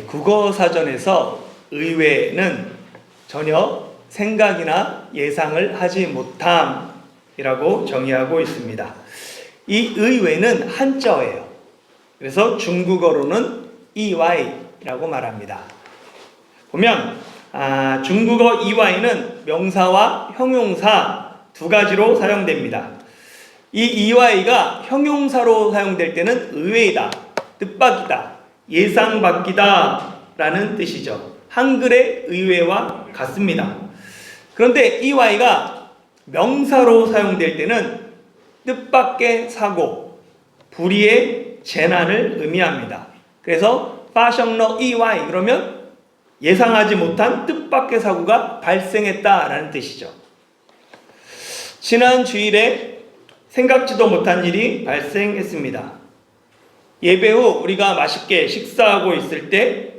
국어 사전에서 의외는 전혀 생각이나 예상을 하지 못함이라고 정의하고 있습니다. 이 의외는 한자어예요. 그래서 중국어로는 EY라고 말합니다. 보면 중국어 EY는 명사와 형용사 두 가지로 사용됩니다. 이 EY가 형용사로 사용될 때는 의외이다, 뜻밖이다, 예상 밖이다 라는 뜻이죠. 한글의 의외와 같습니다. 그런데 EY가 명사로 사용될 때는 뜻밖의 사고, 불의의 재난을 의미합니다. 그래서 파성러 EY 그러면 예상하지 못한 뜻밖의 사고가 발생했다라는 뜻이죠. 지난 주일에 생각지도 못한 일이 발생했습니다. 예배 후 우리가 맛있게 식사하고 있을 때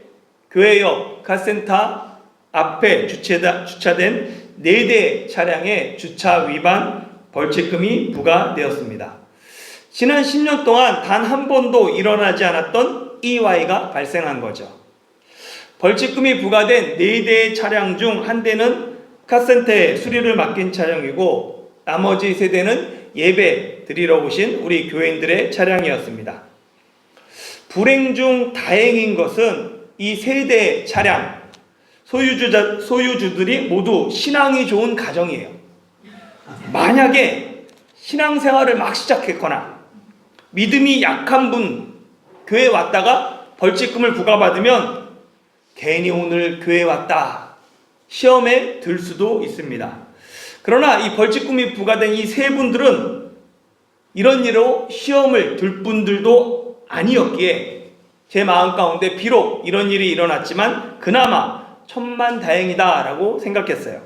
교회 옆 카센터 앞에 주차된 4대 차량의 주차 위반 벌칙금이 부과되었습니다. 지난 10년 동안 단 한 번도 일어나지 않았던 EY가 발생한 거죠. 벌칙금이 부과된 4대의 차량 중 한 대는 카센터에 수리를 맡긴 차량이고 나머지 3대는 예배 드리러 오신 우리 교인들의 차량이었습니다. 불행 중 다행인 것은 이 3대 차량 소유주들이 모두 신앙이 좋은 가정이에요. 만약에 신앙생활을 막 시작했거나 믿음이 약한 분 교회에 왔다가 벌칙금을 부과받으면 괜히 오늘 교회에 왔다 시험에 들 수도 있습니다. 그러나 이 벌칙금이 부과된 이 3분들은 이런 일로 시험을 들 분들도 아니었기에 제 마음 가운데 비록 이런 일이 일어났지만 그나마 천만다행이다 라고 생각했어요.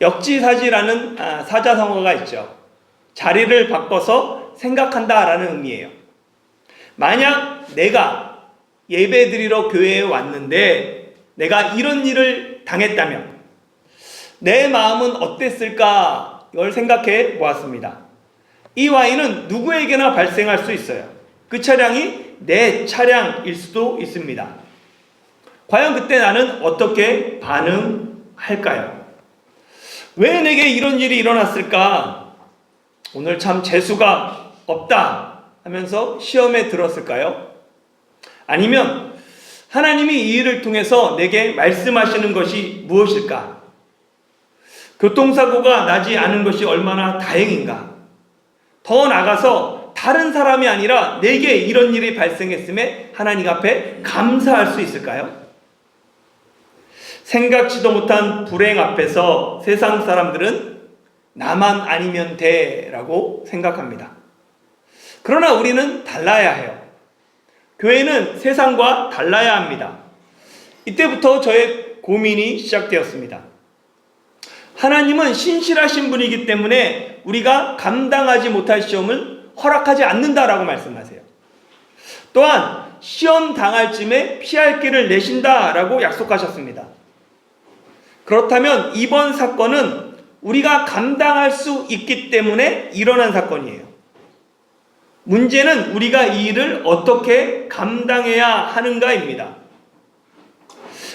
역지사지라는 사자성어가 있죠. 자리를 바꿔서 생각한다 라는 의미예요. 만약 내가 예배 드리러 교회에 왔는데 내가 이런 일을 당했다면 내 마음은 어땠을까 이걸 생각해 보았습니다. 이 와인은 누구에게나 발생할 수 있어요. 그 차량이 내 차량일 수도 있습니다. 과연 그때 나는 어떻게 반응할까요? 왜 내게 이런 일이 일어났을까? 오늘 참 재수가 없다 하면서 시험에 들었을까요? 아니면 하나님이 이 일을 통해서 내게 말씀하시는 것이 무엇일까? 교통사고가 나지 않은 것이 얼마나 다행인가? 더 나아가서 다른 사람이 아니라 내게 이런 일이 발생했음에 하나님 앞에 감사할 수 있을까요? 생각지도 못한 불행 앞에서 세상 사람들은 나만 아니면 돼 라고 생각합니다. 그러나 우리는 달라야 해요. 교회는 세상과 달라야 합니다. 이때부터 저의 고민이 시작되었습니다. 하나님은 신실하신 분이기 때문에 우리가 감당하지 못할 시험을 허락하지 않는다라고 말씀하세요. 또한 시험 당할 쯤에 피할 길을 내신다라고 약속하셨습니다. 그렇다면 이번 사건은 우리가 감당할 수 있기 때문에 일어난 사건이에요. 문제는 우리가 이 일을 어떻게 감당해야 하는가입니다.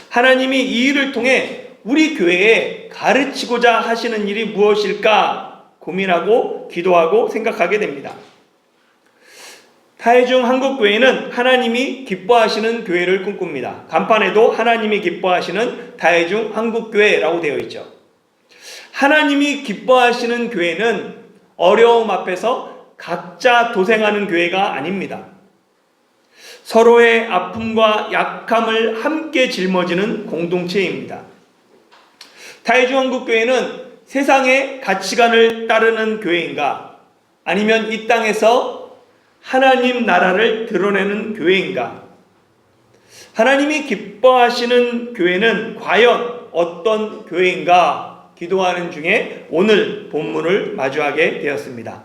하나님이 이 일을 통해 우리 교회에 가르치고자 하시는 일이 무엇일까 고민하고 기도하고 생각하게 됩니다. 타이중 한국교회는 하나님이 기뻐하시는 교회를 꿈꿉니다. 간판에도 하나님이 기뻐하시는 타이중 한국교회라고 되어 있죠. 하나님이 기뻐하시는 교회는 어려움 앞에서 각자 도생하는 교회가 아닙니다. 서로의 아픔과 약함을 함께 짊어지는 공동체입니다. 타이중한국교회는 세상의 가치관을 따르는 교회인가? 아니면 이 땅에서 하나님 나라를 드러내는 교회인가? 하나님이 기뻐하시는 교회는 과연 어떤 교회인가? 기도하는 중에 오늘 본문을 마주하게 되었습니다.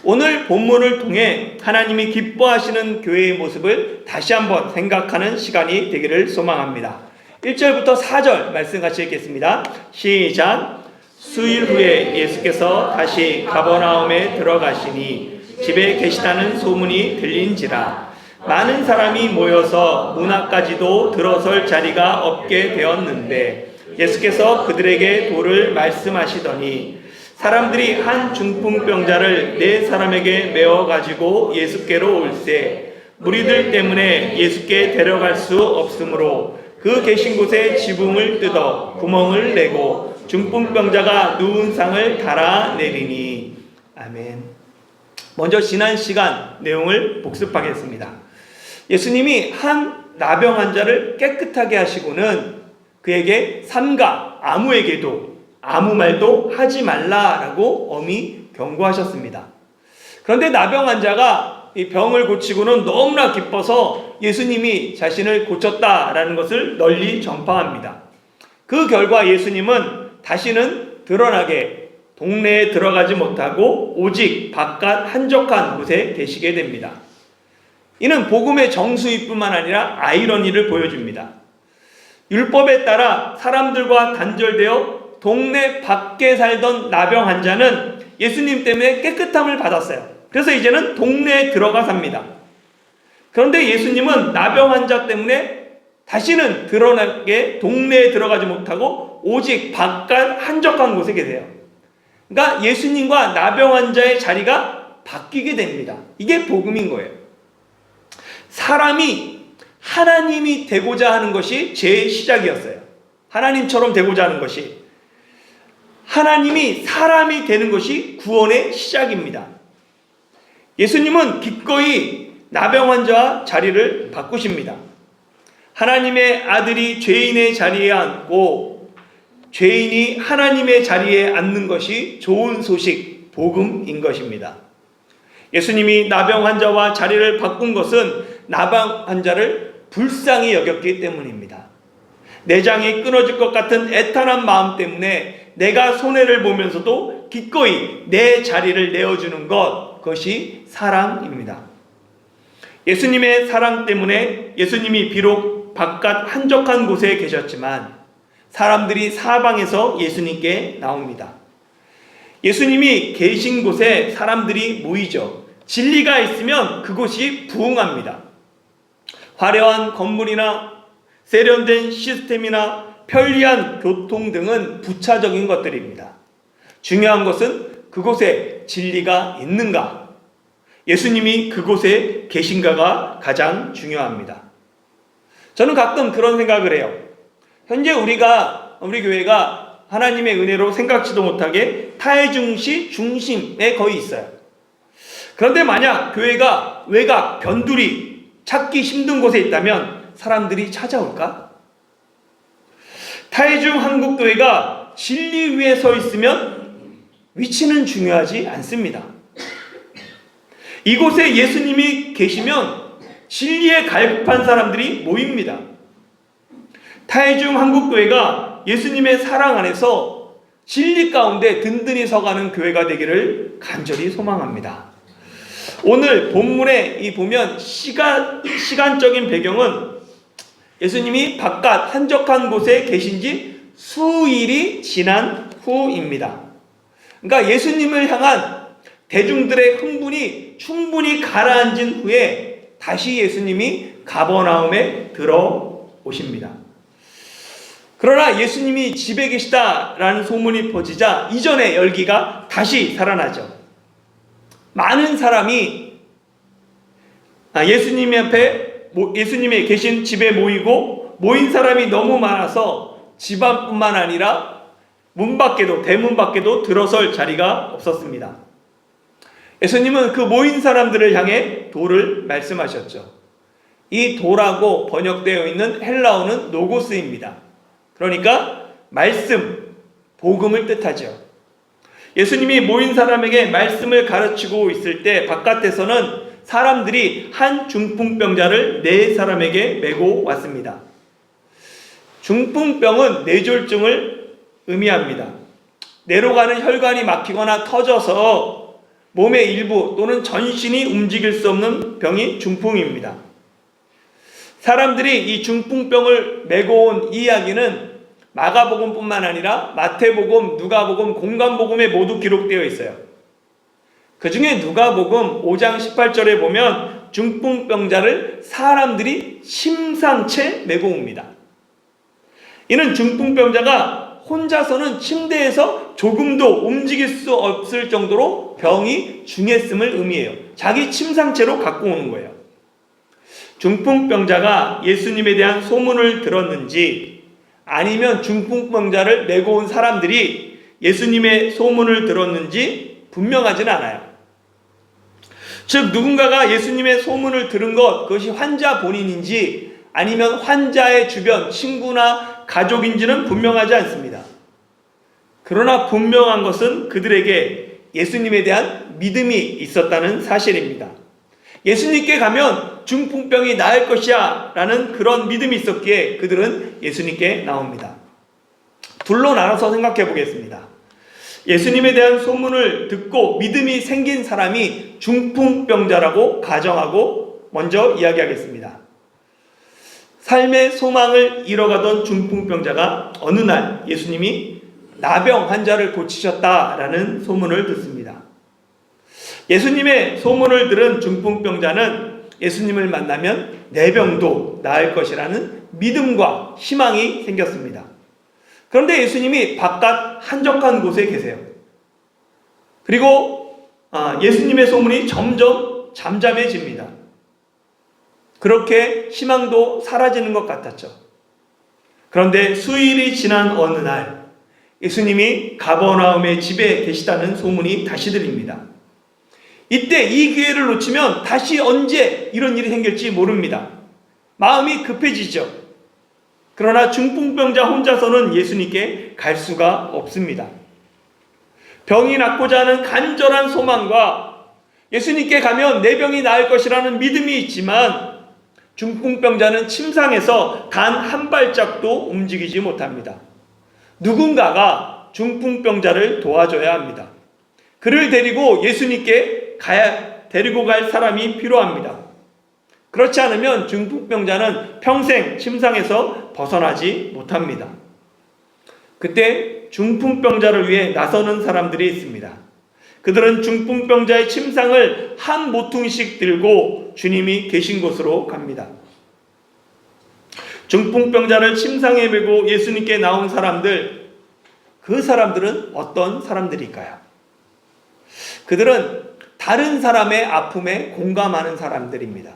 오늘 본문을 통해 하나님이 기뻐하시는 교회의 모습을 다시 한번 생각하는 시간이 되기를 소망합니다. 1절부터 4절 말씀 같이 읽겠습니다. 시작. 수일 후에 예수께서 다시 가버나움에 들어가시니 집에 계시다는 소문이 들린지라. 많은 사람이 모여서 문 앞까지도 들어설 자리가 없게 되었는데 예수께서 그들에게 도를 말씀하시더니 사람들이 한 중풍병자를 네 사람에게 메어 가지고 예수께로 올세 무리들 때문에 예수께 데려갈 수 없으므로 그 계신 곳에 지붕을 뜯어 구멍을 내고 중풍병자가 누운 상을 달아내리니. 아멘. 먼저 지난 시간 내용을 복습하겠습니다. 예수님이 한 나병 환자를 깨끗하게 하시고는 그에게 삼가 아무에게도 아무 말도 하지 말라라고 엄히 경고하셨습니다. 그런데 나병 환자가 이 병을 고치고는 너무나 기뻐서 예수님이 자신을 고쳤다라는 것을 널리 전파합니다. 그 결과 예수님은 다시는 드러나게 동네에 들어가지 못하고 오직 바깥 한적한 곳에 계시게 됩니다. 이는 복음의 정수이뿐만 아니라 아이러니를 보여줍니다. 율법에 따라 사람들과 단절되어 동네 밖에 살던 나병 환자는 예수님 때문에 깨끗함을 받았어요. 그래서 이제는 동네에 들어가 삽니다. 그런데 예수님은 나병 환자 때문에 다시는 드러나게 동네에 들어가지 못하고 오직 바깥 한적한 곳에 계세요. 그러니까 예수님과 나병 환자의 자리가 바뀌게 됩니다. 이게 복음인 거예요. 사람이 하나님이 되고자 하는 것이 제 시작이었어요. 하나님처럼 되고자 하는 것이. 하나님이 사람이 되는 것이 구원의 시작입니다. 예수님은 기꺼이 나병 환자와 자리를 바꾸십니다. 하나님의 아들이 죄인의 자리에 앉고 죄인이 하나님의 자리에 앉는 것이 좋은 소식, 복음인 것입니다. 예수님이 나병 환자와 자리를 바꾼 것은 나병 환자를 불쌍히 여겼기 때문입니다. 내장이 끊어질 것 같은 애탄한 마음 때문에 내가 손해를 보면서도 기꺼이 내 자리를 내어주는 것, 그것이 사랑입니다. 예수님의 사랑 때문에 예수님이 비록 바깥 한적한 곳에 계셨지만 사람들이 사방에서 예수님께 나옵니다. 예수님이 계신 곳에 사람들이 모이죠. 진리가 있으면 그곳이 부흥합니다. 화려한 건물이나 세련된 시스템이나 편리한 교통 등은 부차적인 것들입니다. 중요한 것은 그곳에 진리가 있는가, 예수님이 그곳에 계신가가 가장 중요합니다. 저는 가끔 그런 생각을 해요. 현재 우리 교회가 하나님의 은혜로 생각지도 못하게 타해중시 중심에 거의 있어요. 그런데 만약 교회가 외곽, 변두리, 찾기 힘든 곳에 있다면 사람들이 찾아올까? 타해중 한국교회가 진리 위에 서 있으면 위치는 중요하지 않습니다. 이곳에 예수님이 계시면 진리에 갈급한 사람들이 모입니다. 타해중 한국교회가 예수님의 사랑 안에서 진리 가운데 든든히 서가는 교회가 되기를 간절히 소망합니다. 오늘 본문에 보면 시간적인 배경은 예수님이 바깥 한적한 곳에 계신 지 수일이 지난 후입니다. 그러니까 예수님을 향한 대중들의 흥분이 충분히 가라앉은 후에 다시 예수님이 가버나움에 들어오십니다. 그러나 예수님이 집에 계시다라는 소문이 퍼지자 이전의 열기가 다시 살아나죠. 많은 사람이 예수님이 계신 집에 모이고 모인 사람이 너무 많아서 집 앞뿐만 아니라 문 밖에도, 대문 밖에도 들어설 자리가 없었습니다. 예수님은 그 모인 사람들을 향해 도를 말씀하셨죠. 이 도라고 번역되어 있는 헬라어는 노고스입니다. 그러니까 말씀, 복음을 뜻하죠. 예수님이 모인 사람에게 말씀을 가르치고 있을 때 바깥에서는 사람들이 한 중풍병자를 네 사람에게 메고 왔습니다. 중풍병은 뇌졸중을 의미합니다. 뇌로 가는 혈관이 막히거나 터져서 몸의 일부 또는 전신이 움직일 수 없는 병이 중풍입니다. 사람들이 이 중풍병을 메고 온 이야기는 마가복음뿐만 아니라 마태복음, 누가복음, 공관복음에 모두 기록되어 있어요. 그 중에 누가복음 5장 18절에 보면 중풍병자를 사람들이 심상채 메고 옵니다. 이는 중풍병자가 혼자서는 침대에서 조금도 움직일 수 없을 정도로 병이 중했음을 의미해요. 자기 침상채로 갖고 오는 거예요. 중풍병자가 예수님에 대한 소문을 들었는지 아니면 중풍병자를 메고 온 사람들이 예수님의 소문을 들었는지 분명하지는 않아요. 즉 누군가가 예수님의 소문을 들은 것, 그것이 환자 본인인지 아니면 환자의 주변 친구나 가족인지는 분명하지 않습니다. 그러나 분명한 것은 그들에게 예수님에 대한 믿음이 있었다는 사실입니다. 예수님께 가면 중풍병이 나을 것이야 라는 그런 믿음이 있었기에 그들은 예수님께 나옵니다. 둘로 나눠서 생각해 보겠습니다. 예수님에 대한 소문을 듣고 믿음이 생긴 사람이 중풍병자라고 가정하고 먼저 이야기하겠습니다. 삶의 소망을 잃어가던 중풍병자가 어느 날 예수님이 나병 환자를 고치셨다라는 소문을 듣습니다. 예수님의 소문을 들은 중풍병자는 예수님을 만나면 내 병도 나을 것이라는 믿음과 희망이 생겼습니다. 그런데 예수님이 바깥 한적한 곳에 계세요. 그리고 예수님의 소문이 점점 잠잠해집니다. 그렇게 희망도 사라지는 것 같았죠. 그런데 수일이 지난 어느 날 예수님이 가버나움의 집에 계시다는 소문이 다시 들립니다. 이때 이 기회를 놓치면 다시 언제 이런 일이 생길지 모릅니다. 마음이 급해지죠. 그러나 중풍병자 혼자서는 예수님께 갈 수가 없습니다. 병이 낫고자 하는 간절한 소망과 예수님께 가면 내 병이 나을 것이라는 믿음이 있지만 중풍병자는 침상에서 단 한 발짝도 움직이지 못합니다. 누군가가 중풍병자를 도와줘야 합니다. 그를 데리고 예수님께 데리고 갈 사람이 필요합니다. 그렇지 않으면 중풍병자는 평생 침상에서 벗어나지 못합니다. 그때 중풍병자를 위해 나서는 사람들이 있습니다. 그들은 중풍병자의 침상을 한 모퉁이씩 들고 주님이 계신 곳으로 갑니다. 중풍병자를 침상에 메고 예수님께 나온 사람들, 그 사람들은 어떤 사람들일까요? 그들은 다른 사람의 아픔에 공감하는 사람들입니다.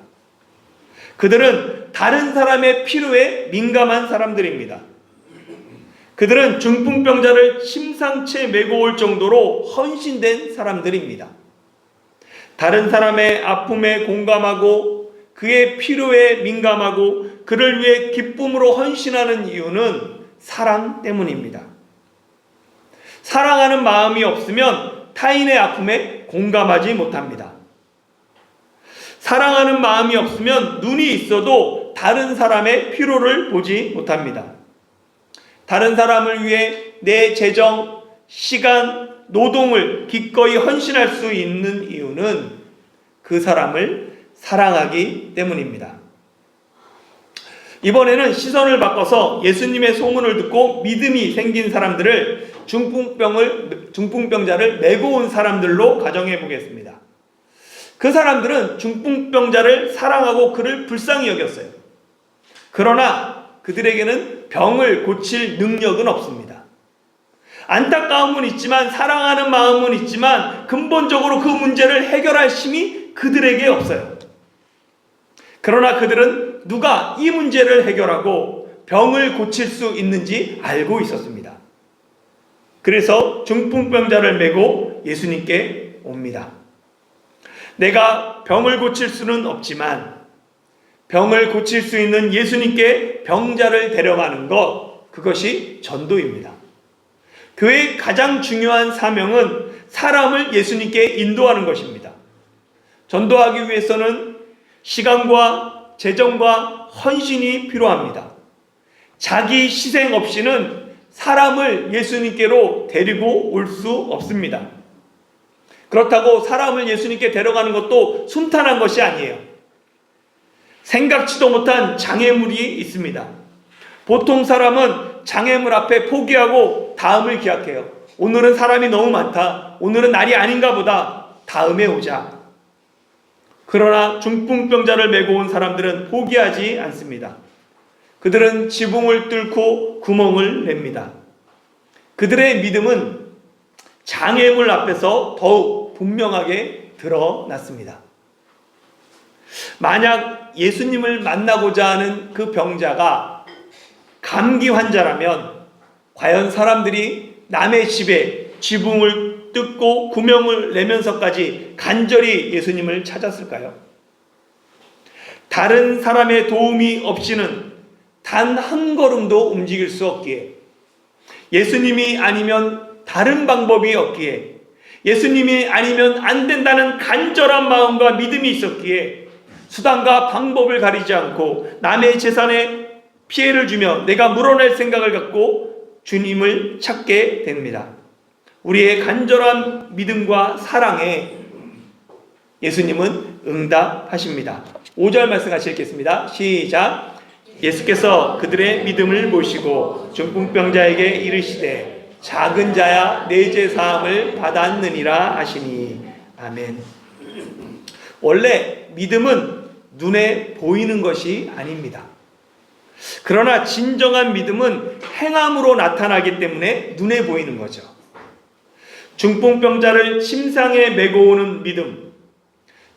그들은 다른 사람의 필요에 민감한 사람들입니다. 그들은 중풍병자를 침상채 메고 올 정도로 헌신된 사람들입니다. 다른 사람의 아픔에 공감하고 그의 필요에 민감하고 그를 위해 기쁨으로 헌신하는 이유는 사랑 때문입니다. 사랑하는 마음이 없으면 타인의 아픔에 공감하지 못합니다. 사랑하는 마음이 없으면 눈이 있어도 다른 사람의 필요를 보지 못합니다. 다른 사람을 위해 내 재정, 시간, 노동을 기꺼이 헌신할 수 있는 이유는 그 사람을 사랑하기 때문입니다. 이번에는 시선을 바꿔서 예수님의 소문을 듣고 믿음이 생긴 사람들을 중풍병자를 메고 온 사람들로 가정해 보겠습니다. 그 사람들은 중풍병자를 사랑하고 그를 불쌍히 여겼어요. 그러나 그들에게는 병을 고칠 능력은 없습니다. 안타까움은 있지만 사랑하는 마음은 있지만 근본적으로 그 문제를 해결할 힘이 그들에게 없어요. 그러나 그들은 누가 이 문제를 해결하고 병을 고칠 수 있는지 알고 있었습니다. 그래서 중풍병자를 메고 예수님께 옵니다. 내가 병을 고칠 수는 없지만 병을 고칠 수 있는 예수님께 병자를 데려가는 것, 그것이 전도입니다. 교회의 가장 중요한 사명은 사람을 예수님께 인도하는 것입니다. 전도하기 위해서는 시간과 재정과 헌신이 필요합니다. 자기 희생 없이는 사람을 예수님께로 데리고 올 수 없습니다. 그렇다고 사람을 예수님께 데려가는 것도 순탄한 것이 아니에요. 생각지도 못한 장애물이 있습니다. 보통 사람은 장애물 앞에 포기하고 다음을 기약해요. 오늘은 사람이 너무 많다. 오늘은 날이 아닌가 보다. 다음에 오자. 그러나 중풍병자를 메고 온 사람들은 포기하지 않습니다. 그들은 지붕을 뚫고 구멍을 냅니다. 그들의 믿음은 장애물 앞에서 더욱 분명하게 드러났습니다. 만약 예수님을 만나고자 하는 그 병자가 감기 환자라면 과연 사람들이 남의 집에 지붕을 뜯고 구멍을 내면서까지 간절히 예수님을 찾았을까요? 다른 사람의 도움이 없이는 단 한 걸음도 움직일 수 없기에, 예수님이 아니면 다른 방법이 없기에, 예수님이 아니면 안 된다는 간절한 마음과 믿음이 있었기에 수단과 방법을 가리지 않고 남의 재산에 피해를 주며 내가 물어낼 생각을 갖고 주님을 찾게 됩니다. 우리의 간절한 믿음과 사랑에 예수님은 응답하십니다. 5절 말씀 같이 읽겠습니다. 시작. 예수께서 그들의 믿음을 보시고 중풍병자에게 이르시되 작은 자야 내 죄 사함을 받았느니라 하시니. 아멘. 원래 믿음은 눈에 보이는 것이 아닙니다. 그러나 진정한 믿음은 행함으로 나타나기 때문에 눈에 보이는 거죠. 중풍병자를 침상에 메고 오는 믿음,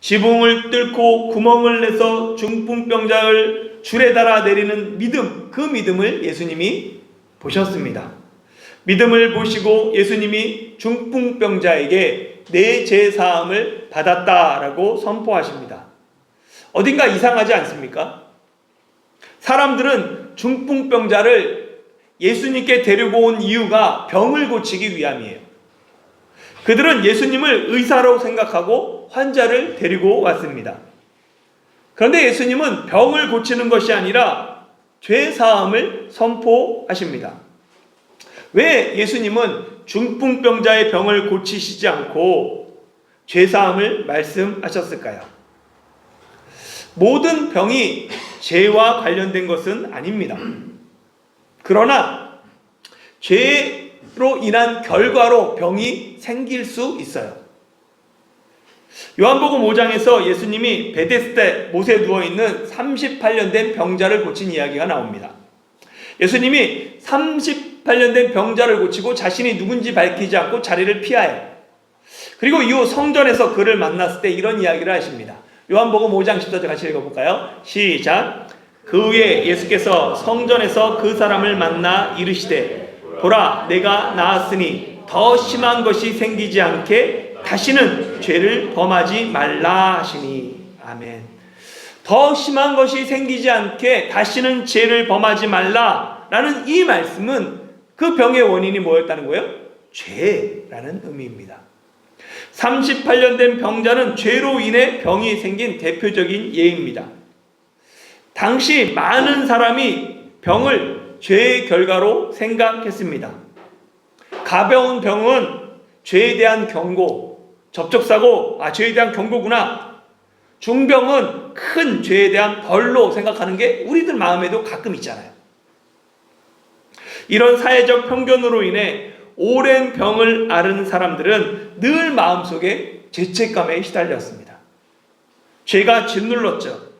지붕을 뚫고 구멍을 내서 중풍병자를 줄에 달아 내리는 믿음, 그 믿음을 예수님이 보셨습니다. 믿음을 보시고 예수님이 중풍병자에게 내 죄 사함을 받았다라고 선포하십니다. 어딘가 이상하지 않습니까? 사람들은 중풍병자를 예수님께 데리고 온 이유가 병을 고치기 위함이에요. 그들은 예수님을 의사로 생각하고 환자를 데리고 왔습니다. 그런데 예수님은 병을 고치는 것이 아니라 죄 사함을 선포하십니다. 왜 예수님은 중풍병자의 병을 고치시지 않고 죄 사함을 말씀하셨을까요? 모든 병이 죄와 관련된 것은 아닙니다. 그러나 죄로 인한 결과로 병이 생길 수 있어요. 요한복음 5장에서 예수님이 베데스다 못에 누워있는 38년 된 병자를 고친 이야기가 나옵니다. 예수님이 38년 된 병자를 고치고 자신이 누군지 밝히지 않고 자리를 피하여, 그리고 이후 성전에서 그를 만났을 때 이런 이야기를 하십니다. 요한복음 5장 14절 같이 읽어볼까요? 시작. 그 후에 예수께서 성전에서 그 사람을 만나 이르시되 보라 내가 나았으니 더 심한 것이 생기지 않게 다시는 죄를 범하지 말라 하시니. 아멘. 더 심한 것이 생기지 않게 다시는 죄를 범하지 말라라는 이 말씀은 그 병의 원인이 뭐였다는 거예요? 죄라는 의미입니다. 38년 된 병자는 죄로 인해 병이 생긴 대표적인 예입니다. 당시 많은 사람이 병을 죄의 결과로 생각했습니다. 가벼운 병은 죄에 대한 경고, 접촉사고, 죄에 대한 경고구나. 중병은 큰 죄에 대한 벌로 생각하는 게 우리들 마음에도 가끔 있잖아요. 이런 사회적 편견으로 인해 오랜 병을 앓은 사람들은 늘 마음속에 죄책감에 시달렸습니다. 죄가 짓눌렀죠.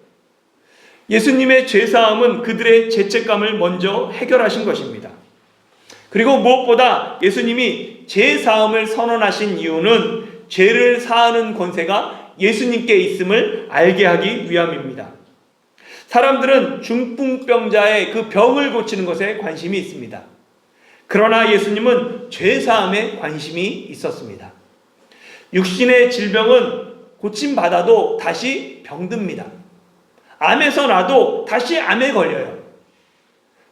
예수님의 죄사함은 그들의 죄책감을 먼저 해결하신 것입니다. 그리고 무엇보다 예수님이 죄사함을 선언하신 이유는 죄를 사하는 권세가 예수님께 있음을 알게 하기 위함입니다. 사람들은 중풍병자의 그 병을 고치는 것에 관심이 있습니다. 그러나 예수님은 죄사함에 관심이 있었습니다. 육신의 질병은 고침받아도 다시 병듭니다. 암에서 나도 다시 암에 걸려요.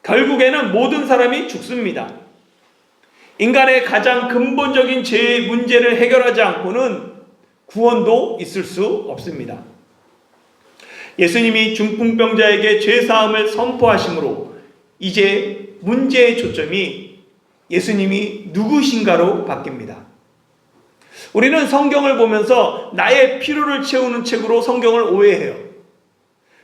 결국에는 모든 사람이 죽습니다. 인간의 가장 근본적인 죄의 문제를 해결하지 않고는 구원도 있을 수 없습니다. 예수님이 중풍병자에게 죄사함을 선포하심으로 이제 문제의 초점이 예수님이 누구신가로 바뀝니다. 우리는 성경을 보면서 나의 필요를 채우는 책으로 성경을 오해해요.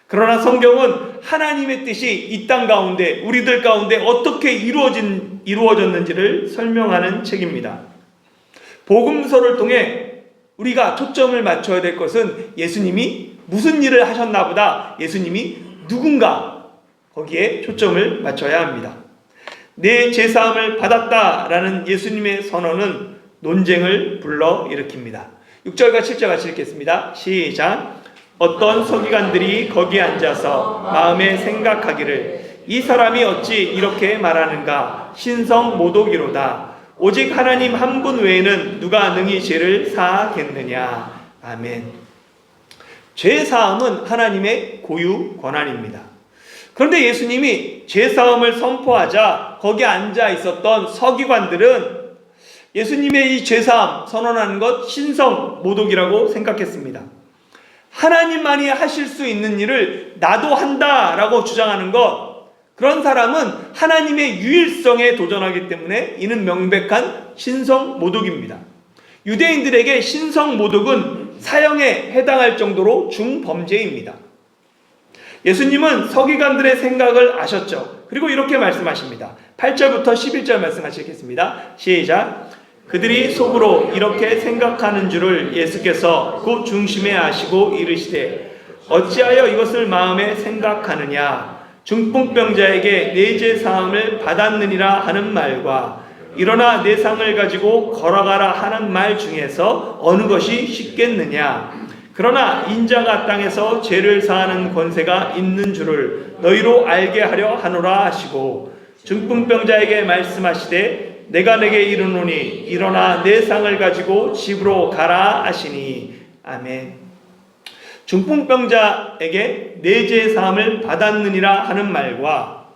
그러나 성경은 하나님의 뜻이 이 땅 가운데 우리들 가운데 어떻게 이루어졌는지를 설명하는 책입니다. 복음서를 통해 우리가 초점을 맞춰야 될 것은 예수님이 무슨 일을 하셨나 보다 예수님이 누군가 거기에 초점을 맞춰야 합니다. 내 죄사함을 받았다라는 예수님의 선언은 논쟁을 불러일으킵니다. 6절과 7절 같이 읽겠습니다. 시작. 어떤 서기관들이 거기에 앉아서 마음에 생각하기를 이 사람이 어찌 이렇게 말하는가? 신성 모독이로다. 오직 하나님 한 분 외에는 누가 능히 죄를 사하겠느냐. 아멘. 죄 사함은 하나님의 고유 권한입니다. 그런데 예수님이 죄 사함을 선포하자 거기에 앉아 있었던 서기관들은 예수님의 이 죄 사함 선언하는 것 신성 모독이라고 생각했습니다. 하나님만이 하실 수 있는 일을 나도 한다라고 주장하는 것, 그런 사람은 하나님의 유일성에 도전하기 때문에 이는 명백한 신성 모독입니다. 유대인들에게 신성 모독은 사형에 해당할 정도로 중범죄입니다. 예수님은 서기관들의 생각을 아셨죠. 그리고 이렇게 말씀하십니다. 8절부터 11절 말씀하시겠습니다. 시작. 그들이 속으로 이렇게 생각하는 줄을 예수께서 곧 중심에 아시고 이르시되 어찌하여 이것을 마음에 생각하느냐. 중풍병자에게 내 죄 사함을 받았느니라 하는 말과 일어나 내 상을 가지고 걸어가라 하는 말 중에서 어느 것이 쉽겠느냐. 그러나 인자가 땅에서 죄를 사하는 권세가 있는 줄을 너희로 알게 하려 하노라 하시고 중풍병자에게 말씀하시되 내가 내게 이르노니 일어나 내 상을 가지고 집으로 가라 하시니. 아멘. 중풍병자에게 내 죄 사함을 받았느니라 하는 말과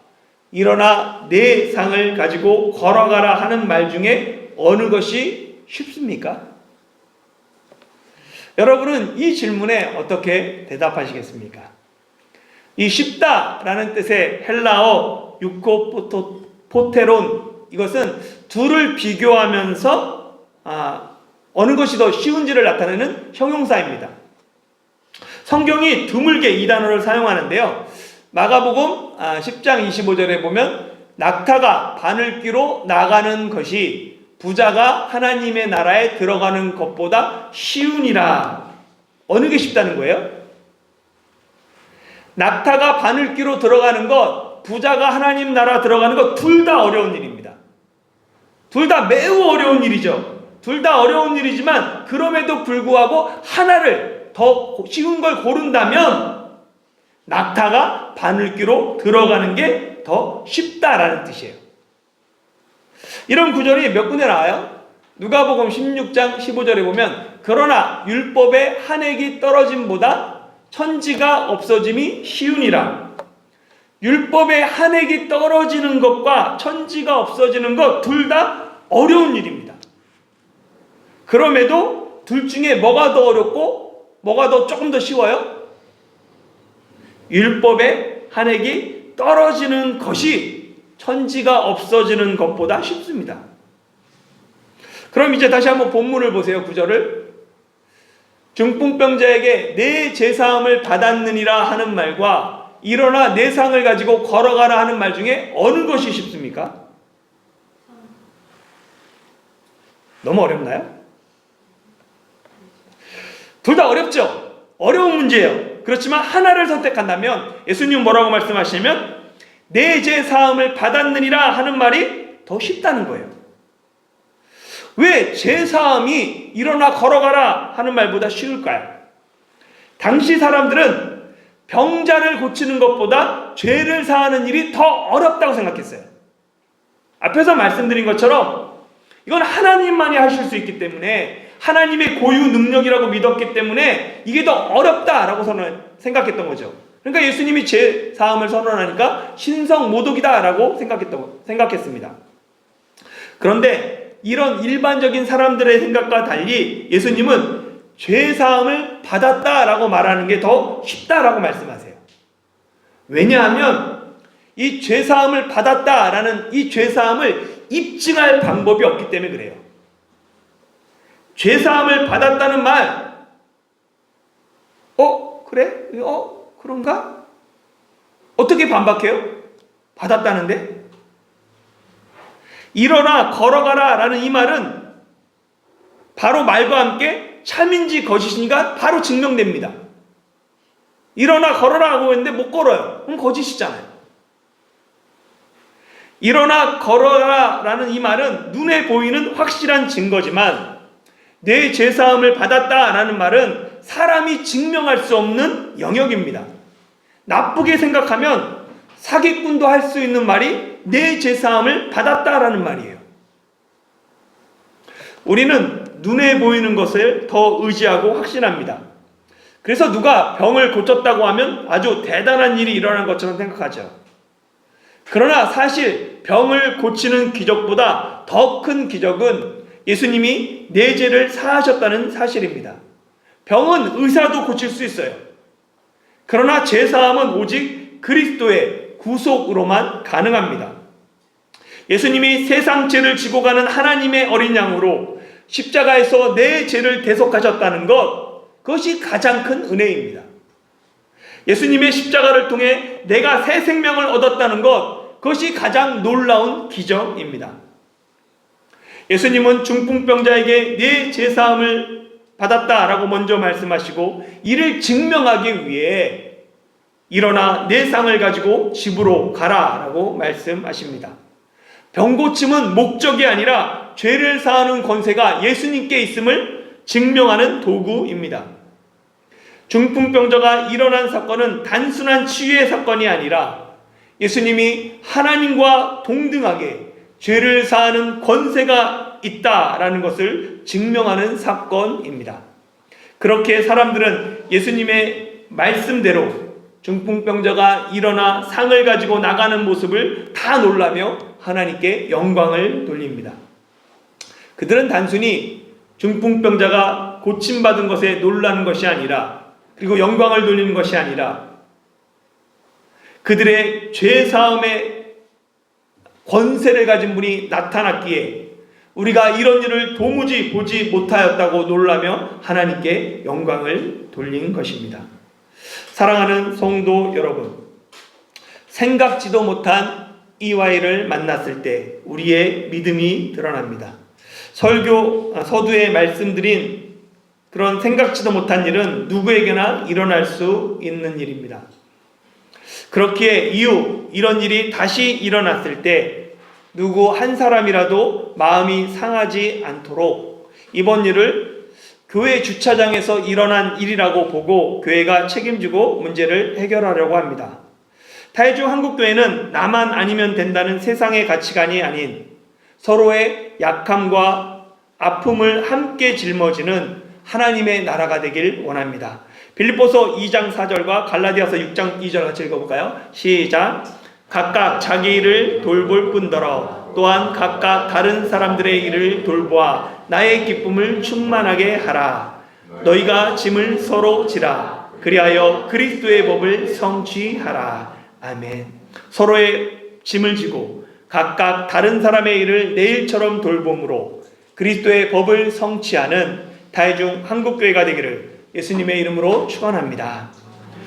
일어나 내 상을 가지고 걸어가라 하는 말 중에 어느 것이 쉽습니까? 여러분은 이 질문에 어떻게 대답하시겠습니까? 이 쉽다라는 뜻의 헬라어 유코포테론, 이것은 둘을 비교하면서 어느 것이 더 쉬운지를 나타내는 형용사입니다. 성경이 드물게 이 단어를 사용하는데요. 마가복음 10장 25절에 보면 낙타가 바늘귀로 나가는 것이 부자가 하나님의 나라에 들어가는 것보다 쉬우니라. 어느 게 쉽다는 거예요? 낙타가 바늘귀로 들어가는 것, 부자가 하나님 나라 들어가는 것, 둘 다 어려운 일입니다. 둘 다 매우 어려운 일이죠. 둘 다 어려운 일이지만 그럼에도 불구하고 하나를 더 쉬운 걸 고른다면 낙타가 바늘귀로 들어가는 게 더 쉽다라는 뜻이에요. 이런 구절이 몇 군데 나와요. 누가복음 16장 15절에 보면 그러나 율법의 한 획이 떨어짐보다 천지가 없어짐이 쉬우니라. 율법의 한 획이 떨어지는 것과 천지가 없어지는 것 둘 다 어려운 일입니다. 그럼에도 둘 중에 뭐가 더 어렵고 뭐가 더 조금 더 쉬워요? 율법의 한 획이 떨어지는 것이 천지가 없어지는 것보다 쉽습니다. 그럼 이제 다시 한번 본문을 보세요. 9절을. 중풍병자에게 내 죄사함을 받았느니라 하는 말과 일어나 내 상을 가지고 걸어가라 하는 말 중에 어느 것이 쉽습니까? 너무 어렵나요? 둘 다 어렵죠? 어려운 문제예요. 그렇지만 하나를 선택한다면 예수님 뭐라고 말씀하시냐면 내 죄 사함을 받았느니라 하는 말이 더 쉽다는 거예요. 왜 죄 사함이 일어나 걸어가라 하는 말보다 쉬울까요? 당시 사람들은 병자를 고치는 것보다 죄를 사하는 일이 더 어렵다고 생각했어요. 앞에서 말씀드린 것처럼 이건 하나님만이 하실 수 있기 때문에 하나님의 고유 능력이라고 믿었기 때문에 이게 더 어렵다라고 생각했던 거죠. 그러니까 예수님이 죄 사함을 선언하니까 신성 모독이다라고 생각했습니다. 그런데 이런 일반적인 사람들의 생각과 달리 예수님은 죄 사함을 받았다라고 말하는 게 더 쉽다라고 말씀하세요. 왜냐하면 이 죄 사함을 받았다라는 이 죄 사함을 입증할 방법이 없기 때문에 그래요. 죄 사함을 받았다는 말, 그래? 그런가? 어떻게 반박해요? 받았다는데? 일어나 걸어가라 라는 이 말은 바로 말과 함께 참인지 거짓인가 바로 증명됩니다. 일어나 걸어라 하고 있는데 못 걸어요. 그럼 거짓이잖아요. 일어나 걸어라 라는 이 말은 눈에 보이는 확실한 증거지만 내 죄사함을 받았다라는 말은 사람이 증명할 수 없는 영역입니다. 나쁘게 생각하면 사기꾼도 할 수 있는 말이 내 죄사함을 받았다라는 말이에요. 우리는 눈에 보이는 것을 더 의지하고 확신합니다. 그래서 누가 병을 고쳤다고 하면 아주 대단한 일이 일어난 것처럼 생각하죠. 그러나 사실 병을 고치는 기적보다 더 큰 기적은 예수님이 내 죄를 사하셨다는 사실입니다. 병은 의사도 고칠 수 있어요. 그러나 죄사함은 오직 그리스도의 구속으로만 가능합니다. 예수님이 세상 죄를 지고 가는 하나님의 어린 양으로 십자가에서 내 죄를 대속하셨다는 것, 그것이 가장 큰 은혜입니다. 예수님의 십자가를 통해 내가 새 생명을 얻었다는 것, 그것이 가장 놀라운 기적입니다. 예수님은 중풍병자에게 내 죄사함을 받았다라고 먼저 말씀하시고 이를 증명하기 위해 일어나 내 상을 가지고 집으로 가라라고 말씀하십니다. 병고침은 목적이 아니라 죄를 사하는 권세가 예수님께 있음을 증명하는 도구입니다. 중풍병자가 일어난 사건은 단순한 치유의 사건이 아니라 예수님이 하나님과 동등하게 죄를 사하는 권세가 있다라는 것을 증명하는 사건입니다. 그렇게 사람들은 예수님의 말씀대로 중풍병자가 일어나 상을 가지고 나가는 모습을 다 놀라며 하나님께 영광을 돌립니다. 그들은 단순히 중풍병자가 고침받은 것에 놀라는 것이 아니라, 그리고 영광을 돌리는 것이 아니라 그들의 죄사함의 권세를 가진 분이 나타났기에 우리가 이런 일을 도무지 보지 못하였다고 놀라며 하나님께 영광을 돌린 것입니다. 사랑하는 성도 여러분, 생각지도 못한 EY를 만났을 때 우리의 믿음이 드러납니다. 서두에 말씀드린 그런 생각지도 못한 일은 누구에게나 일어날 수 있는 일입니다. 그렇기에 이후 이런 일이 다시 일어났을 때 누구 한 사람이라도 마음이 상하지 않도록 이번 일을 교회 주차장에서 일어난 일이라고 보고 교회가 책임지고 문제를 해결하려고 합니다. 타이중 한국교회는 나만 아니면 된다는 세상의 가치관이 아닌 서로의 약함과 아픔을 함께 짊어지는 하나님의 나라가 되길 원합니다. 빌립보서 2장 4절과 갈라디아서 6장 2절 같이 읽어볼까요? 시작. 각각 자기 일을 돌볼 뿐더러 또한 각각 다른 사람들의 일을 돌보아 나의 기쁨을 충만하게 하라. 너희가 짐을 서로 지라. 그리하여 그리스도의 법을 성취하라. 아멘. 서로의 짐을 지고 각각 다른 사람의 일을 내 일처럼 돌봄으로 그리스도의 법을 성취하는 다이중 한국교회가 되기를 예수님의 이름으로 축원합니다.